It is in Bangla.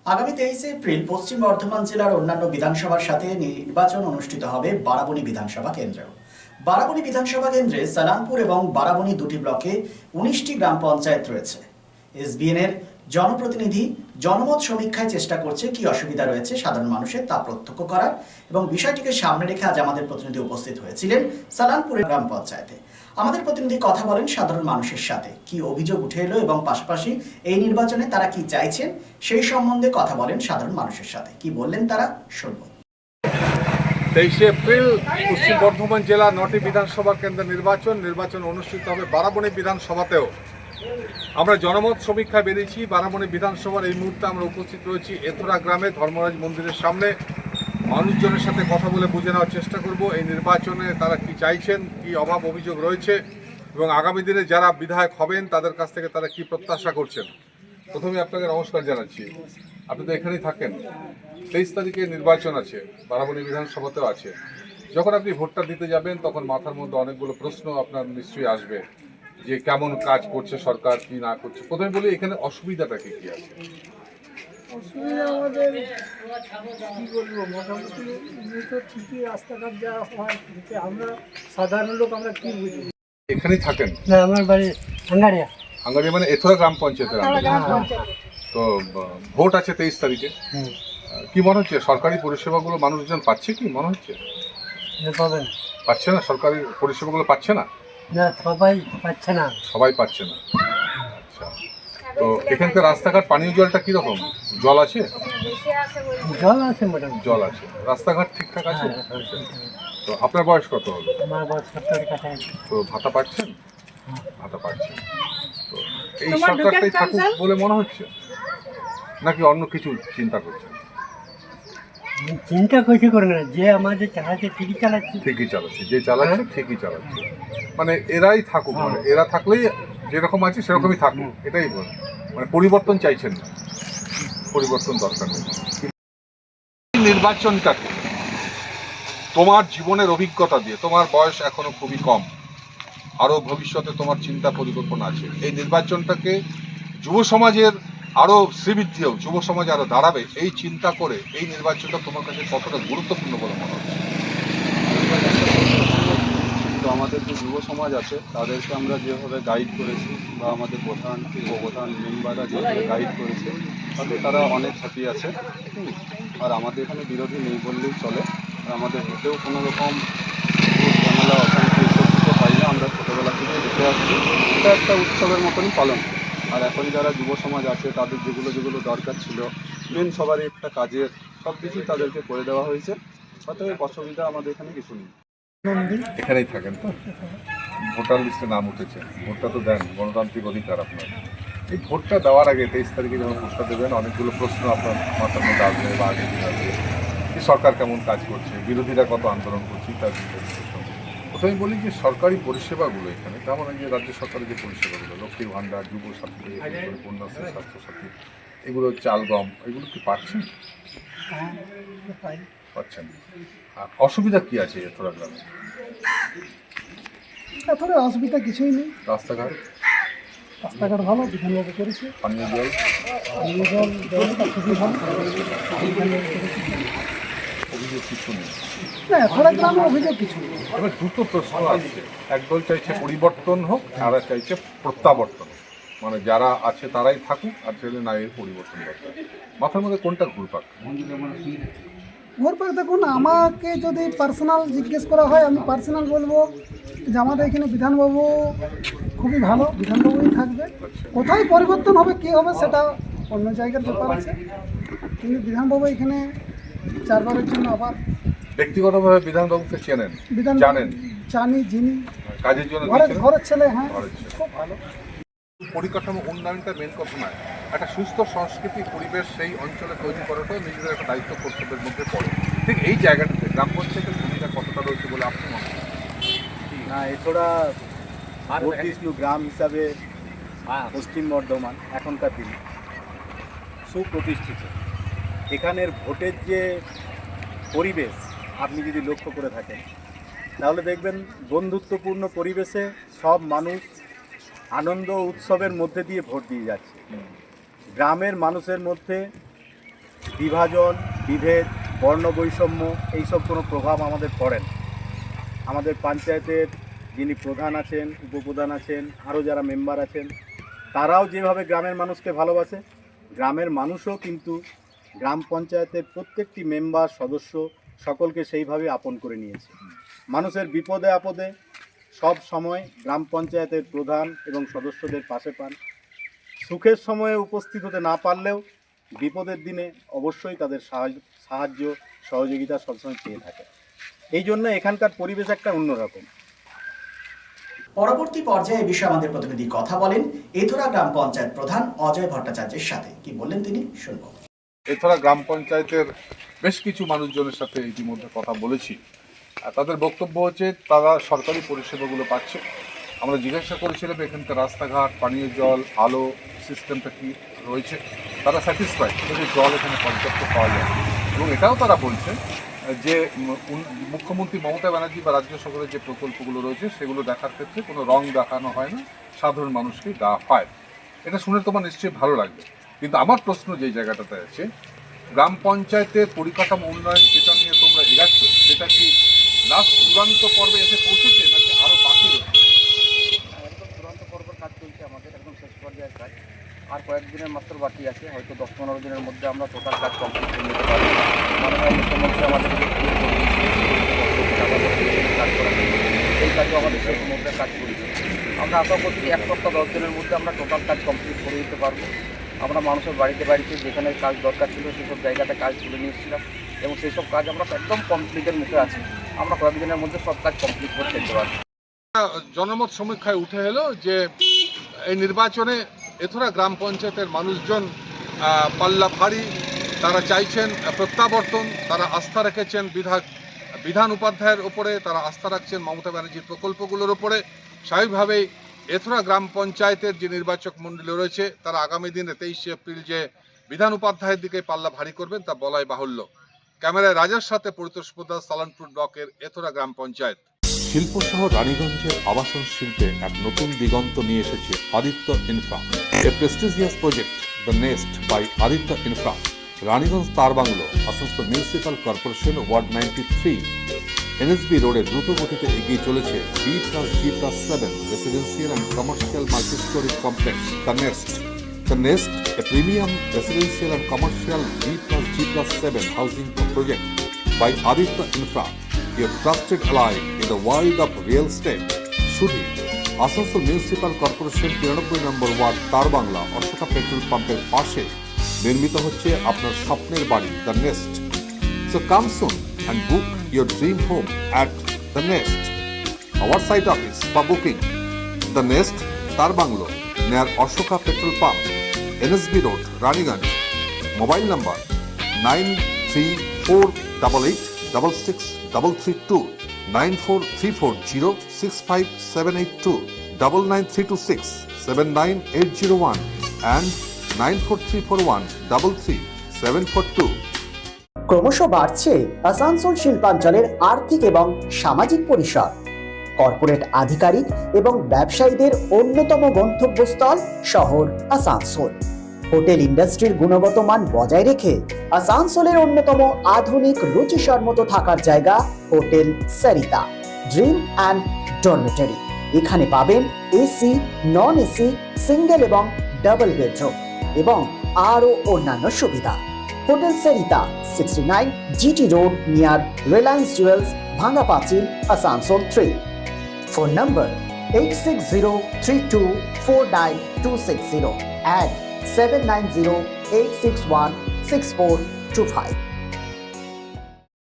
আগামী 23 এপ্রিল পশ্চিম বর্ধমান জেলার অন্যান্য বিধানসভার সাথে নির্বাচন অনুষ্ঠিত হবে বারাবণী বিধানসভা কেন্দ্রেও। বারাবণী বিধানসভা কেন্দ্রে সালানপুর এবং বারাবণী দুটি ব্লকে 19টি গ্রাম পঞ্চায়েত রয়েছে। এসবিএন এর জনপ্রতিনিধি জনমত সমীক্ষায় চেষ্টা করছে কি অসুবিধা রয়েছে সাধারণ মানুষের তা প্রত্যক্ষ করার, এবং বিষয়টিকে সামনে রেখে আজ আমাদের প্রতিনিধি উপস্থিত হয়েছিলেন সালানপুরের গ্রাম পঞ্চায়েতে। আমাদের প্রতিনিধি কথা বলেন সাধারণ মানুষের সাথে, কি অভিযোগ উঠে এলো এবং পাশাপাশি এই নির্বাচনে তারা কি চাইছেন সেই সম্বন্ধে কথা বলেন সাধারণ মানুষের সাথে। কি বললেন তারা, শুনব। 23 এপ্রিল পশ্চিম বর্ধমান জেলা 9টি বিধানসভা কেন্দ্রের নির্বাচন অনুষ্ঠিত হবে বারাবণী বিধানসভাতেও। আমরা জনমত সমীক্ষায় বেরিয়েছি। বারাবণী বিধানসভার এই মুহূর্তে আমরা উপস্থিত রয়েছি এথরা গ্রামে ধর্মরাজ মন্দিরের সামনে। মানুষজনের সাথে কথা বলে বুঝে নেওয়ার চেষ্টা করব এই নির্বাচনে তারা কি চাইছেন, কি অভাব অভিযোগ রয়েছে এবং আগামী দিনে যারা বিধায়ক হবেন তাদের কাছ থেকে তারা কি প্রত্যাশা করছেন। প্রথমে আপনাকে নমস্কার জানাচ্ছি। আপনি তো এখানেই থাকেন। 23 তারিখে নির্বাচন আছে, বারাবণী বিধানসভাতেও আছে। যখন আপনি ভোটটা দিতে যাবেন তখন মাথার মধ্যে অনেকগুলো প্রশ্ন আপনার নিশ্চয়ই আসবে যে কেমন কাজ করছে সরকার, কি না করছে। প্রথমে বলি এখানে অসুবিধাটা কি আছে? অসুবিধা আমাদের কী বলবো, মোটামুটি তো ঠিকই রাস্তাঘাট যা হয়, কিন্তু আমরা সাধারণ লোক আমরা কী বুঝি। এখানেই থাকেন? না, আমার বাড়ি আঙ্গারিয়া। আঙ্গারিয়া মানে এথরা গ্রাম পঞ্চায়েতের তো ভোট আছে 23 তারিখে। কি মনে হচ্ছে সরকারি পরিষেবাগুলো মানুষজন পাচ্ছে কি মনে হচ্ছে? পাবেন পাচ্ছে না, সরকারি পরিষেবাগুলো পাচ্ছে না? না, সবাই পাচ্ছে না। সবাই পাচ্ছে না। আচ্ছা, তো এখানকার রাস্তাঘাট পানীয় জলটা কীরকম? জল আছে? জল আছে মোটামুটি। জল আছে, রাস্তাঘাট ঠিকঠাক আছে? তো আপনার বয়স কত হলো? আমার বয়স 70-এর কাছাকাছি। তো ভাতা পাচ্ছেন? ভাতা পাচ্ছেন। তো এই সরকারটাই থাকুক বলে মনে হচ্ছে নাকি অন্য কিছু চিন্তা করছেন? চিন্তা করছি করে না, যে আমাদের চালাচ্ছে ঠিকই চালাচ্ছে। ঠিকই চালাচ্ছে, যে চালাচ্ছে ঠিকই চালাচ্ছে, মানে এরাই থাকুক, মানে এরা থাকলেই যেরকম আছে সেরকমই থাকুক, এটাই বল। মানে পরিবর্তন চাইছেন না, পরিবর্তন দরকার নেই। নির্বাচনটাকে তোমার জীবনের অভিজ্ঞতা দিয়ে, তোমার বয়স এখনো খুবই কম, আরও ভবিষ্যতে তোমার চিন্তা পরিকল্পনা আছে, এই নির্বাচনটাকে যুব সমাজের আরও শ্রীবৃদ্ধি হোক, যুব সমাজ আরও দাঁড়াবে, এই চিন্তা করে এই নির্বাচনটা তোমার কাছে কতটা গুরুত্বপূর্ণ বলে মনে হচ্ছে? তো আমাদের যে যুব সমাজ আছে তাদেরকে আমরা যেভাবে গাইড করেছি বা আমাদের প্রধান উপপ্রধান মেম্বাররা যেভাবে গাইড করেছে তাতে তারা অনেক হ্যাপি আছে। আর আমাদের এখানে বিরোধী নেই বললেই চলে। আর আমাদের ভোটেও কোনো রকম ঝামেলা অশান্তি এসব কিছু হয় না। আমরা ছোটোবেলা থেকে দেখে আসছি, এটা একটা উৎসবের মতনই পালন। আর এখন যারা যুব সমাজ আছে তাদের যেগুলো দরকার ছিল মেন সবারই একটা কাজের, সব কিছুই তাদেরকে করে দেওয়া হয়েছে। অতএব অসুবিধা আমাদের এখানে কিছু নেই। এখানেই থাকেন তো? ভোটার লিস্টে নাম উঠেছে, ভোটটা তো দেন, গণতান্ত্রিক অধিকার আপনার। এই ভোটটা দেওয়ার আগে 23 তারিখে যখন ভোটটা দেবেন অনেকগুলো প্রশ্ন আপনার মাথার মধ্যে আসবে বা আগে দিন আসবে। সরকার কেমন কাজ করছে, বিরোধীরা কত আন্দোলন করছে, তার প্রথমে বলি যে সরকারি পরিষেবাগুলো এখানে তেমন, যে রাজ্য সরকারের যে পরিষেবাগুলো, লক্ষ্মীর ভাণ্ডার, যুব সাথী, কন্যাশ্রী, স্বাস্থ্যসাথী, এগুলো চাল গম, এগুলো কি পাচ্ছেন? পাচ্ছেন। আর অসুবিধা কি আছে এথরা গ্রামে? তারপরে অসুবিধা কিছুই নেই। রাস্তাঘাট ভালো, বিধানবাবু করেছে। পানীয় জল জলটা খুবই ভালো। অভিযোগ কিছু নেই। না, এথরা গ্রামে অভিযোগ কিছু নেই। এবার দুটো প্রশ্ন আসছে, একদল চাইছে পরিবর্তন হোক, আর চাইছে প্রত্যাবর্তন, মানে যারা আছে তারাই থাকুক, আর ছেলে না এর পরিবর্তন দরকার। মাথার মধ্যে কোনটা ঘুরপাক? দেখুন, আমাকে যদি পার্সোনাল জিজ্ঞেস করা হয়, আমি পার্সোনাল বলবো যে আমাদের এখানে বিধানবাবু খুবই ভালো, বিধানবাবুই থাকবে। কোথায় পরিবর্তন হবে, কী হবে সেটা অন্য জায়গার ব্যাপার আছে, কিন্তু বিধানবাবু এখানে 4বারের জন্য আবার। ব্যক্তিগতভাবে বিধানবাবুকে চেনেন, জানেন? জানি, যিনি কাজের জন্য ঘরের ছেলে। হ্যাঁ, খুব ভালো। পরিকাঠামো উন্নয়নটা মেন কথা নয়, একটা সুস্থ সংস্কৃতি পরিবেশ সেই অঞ্চলে তৈরি করাটাও নিজেদের একটা দায়িত্ব কর্তব্যের মধ্যে পড়ে। ঠিক এই জায়গাটাতে গ্রাম পঞ্চায়েতের ভূমিকা কতটা রয়েছে বলে আপনি মনে করেন? না, এছাড়া বর্ধিষ্ণু গ্রাম হিসাবে পশ্চিম বর্ধমান এখনকার দিনে সুপ্রতিষ্ঠিত। এখানের ভোটের যে পরিবেশ আপনি যদি লক্ষ্য করে থাকেন তাহলে দেখবেন বন্ধুত্বপূর্ণ পরিবেশে সব মানুষ আনন্দ উৎসবের মধ্যে দিয়ে ভোট দিয়ে যাচ্ছে। গ্রামের মানুষের মধ্যে বিভাজন, বিভেদ, বর্ণ বৈষম্য এইসব কোনো প্রভাব আমাদের পড়ে না। আমাদের পঞ্চায়েতের যিনি প্রধান আছেন, উপপ্রধান আছেন, আরও যারা মেম্বার আছেন, তারাও যেভাবে গ্রামের মানুষকে ভালোবাসে, গ্রামের মানুষও কিন্তু গ্রাম পঞ্চায়েতের প্রত্যেকটি মেম্বার, সদস্য সকলকে সেইভাবে আপন করে নিয়েছে। মানুষের বিপদে আপদে সব সময় গ্রাম পঞ্চায়েতের প্রধান এবং সদস্যদের পাশে পান। সুখের সময়ে উপস্থিত হতে না পারলেও বিপদের দিনে অবশ্যই তাদের সাহায্য সহযোগিতা সবসময় পেয়ে থাকে। এই জন্য এখানকার পরিবেশ একটা অন্যরকম। পরবর্তী পর্যায়ে এই বিষয়ে আমাদের প্রতিনিধি কথা বলেন এথরা গ্রাম পঞ্চায়েত প্রধান অজয় ভট্টাচার্যের সাথে। কি বললেন তিনি, শুনবো। এছাড়া গ্রাম পঞ্চায়েতের বেশ কিছু মানুষজনের সাথে ইতিমধ্যে কথা বলেছি। আর তাদের বক্তব্য হচ্ছে তারা সরকারি পরিষেবাগুলো পাচ্ছে। আমরা জিজ্ঞাসা করেছিলাম এখানকার রাস্তাঘাট, পানীয় জল, আলো সিস্টেমটা কি রয়েছে। তারা স্যাটিসফাইড যে জল এখানে পর্যাপ্ত পাওয়া যায়, এবং এটাও তারা বলছে যে মুখ্যমন্ত্রী মমতা ব্যানার্জি বা রাজ্য সরকারের যে প্রকল্পগুলো রয়েছে সেগুলো দেখার ক্ষেত্রে কোনো রং দেখানো হয় না, সাধারণ মানুষকে দেওয়া হয়। এটা শুনে তোমার নিশ্চয়ই ভালো লাগবে। কিন্তু আমার প্রশ্ন যে জায়গাটাতে আছে, গ্রাম পঞ্চায়েতের পরিকাঠামো উন্নয়ন যেটা নিয়ে তোমরা এগাচ্ছ, সেটা কি লাস্ট চূড়ান্ত পর্বে এসে পৌঁছেছে নাকি আরও বাকি রয়েছে? একদম চূড়ান্ত পর্বের কাজ চলছে আমাদের, একদম শেষ পর্যায়ের কাজ। আর কয়েকদিনের মাত্র বাকি আছে, হয়তো 10-15 দিনের মধ্যে আমরা টোটাল কাজ কমপ্লিট করে নিতে পারবো। মাননীয় মুখ্যমন্ত্রী আমাদের কাজ করা এই কাজও আমাদের শেষ মধ্যে কাজ করেছে। আমরা আশা করছি 1 সপ্তাহ 10 দিনের মধ্যে আমরা টোটাল কাজ কমপ্লিট করে দিতে পারবো। আমরা মানুষের বাড়িতে বাড়িতে যেখানে কাজ দরকার ছিল সেসব জায়গাতে কাজ তুলে নিয়েছিলাম, এবং সেই সব কাজ আমরা একদম কমপ্লিটের মুখে আছি। আমরা কয়েকদিনের মধ্যে সব কাজ কমপ্লিট করে ফেলতে পারবো। জনমত সমীক্ষায় উঠে এলো যে এই নির্বাচনে এথরা গ্রাম পঞ্চায়েতের মানুষজন পাল্লা ভারী। তারা চাইছেন প্রত্যাবর্তন, তারা আস্থা রেখেছেন বিধান উপাধ্যায়ের ওপরে, তারা আস্থা রাখছেন মমতা ব্যানার্জির প্রকল্পগুলোর ওপরে। স্বাভাবিকভাবেই এথরা গ্রাম পঞ্চায়েতের যে নির্বাচক মণ্ডলী রয়েছে তারা আগামী দিনে 23শে এপ্রিল যে বিধান উপাধ্যায়ের দিকে পাল্লা ভারী করবেন তা বলাই বাহুল্য। ক্যামেরায় রাজার সাথে পরিতোষ পোদ্দার, সালানপুর ব্লকের এথরা গ্রাম পঞ্চায়েত। শিল্প শহর রানীগঞ্জের আবাসন শিল্পে এক নতুন দিগন্ত নিয়ে এসেছে Aditya Infra, a prestigious project the Nest by Aditya Infra. Raniganj তার bungalow, Asansol municipal corporation, ward 93, NSB রোডে দ্রুত গতিতে এগিয়ে চলেছে B+G+7 residential and commercial multi-storey complex the Nest. The Nest, a premium residential and commercial B+G+7 housing project by Aditya Infra, your trusted ally in the world of real estate. Shudhi, Asansol municipal corporation 93 নম্বর ওয়ার্ড তার বাংলা অশোকা পেট্রোল পাম্পের পাশে নির্মিত হচ্ছে আপনার স্বপ্নের বাড়ি the nest. So come soon and book your dream home at the Nest. Our site office for booking the Nest, তার bungalow, near Ashoka Petrol Pump, NSB Road, Raniganj. Mobile number 9348866332, 9434065782, 99326 and 9434133 ক্রমশ বাড়ছে আসানসোল শিল্পাঞ্চলের আর্থিক এবং সামাজিক পরিসর। কর্পোরেট আধিকারিক এবং ব্যবসায়ীদের অন্যতম গন্তব্যস্থল শহর আসানসোল। হোটেল ইন্ডাস্ট্রির গুণগত মান বজায় রেখে আসানসোলের অন্যতম আধুনিক রুচিসম্মত থাকার জায়গা hotel Sarita dream and dormitory. এখানে পাবেন এসি, নন এসি, সিঙ্গেল এবং ডাবল বেডরুম এবং আরও অন্যান্য সুবিধা। Hotel Sarita 69 GT Road near Reliance Jewels, Bhanga Pachil, Asansol 3. Phone number 8603249260 and 7908616425.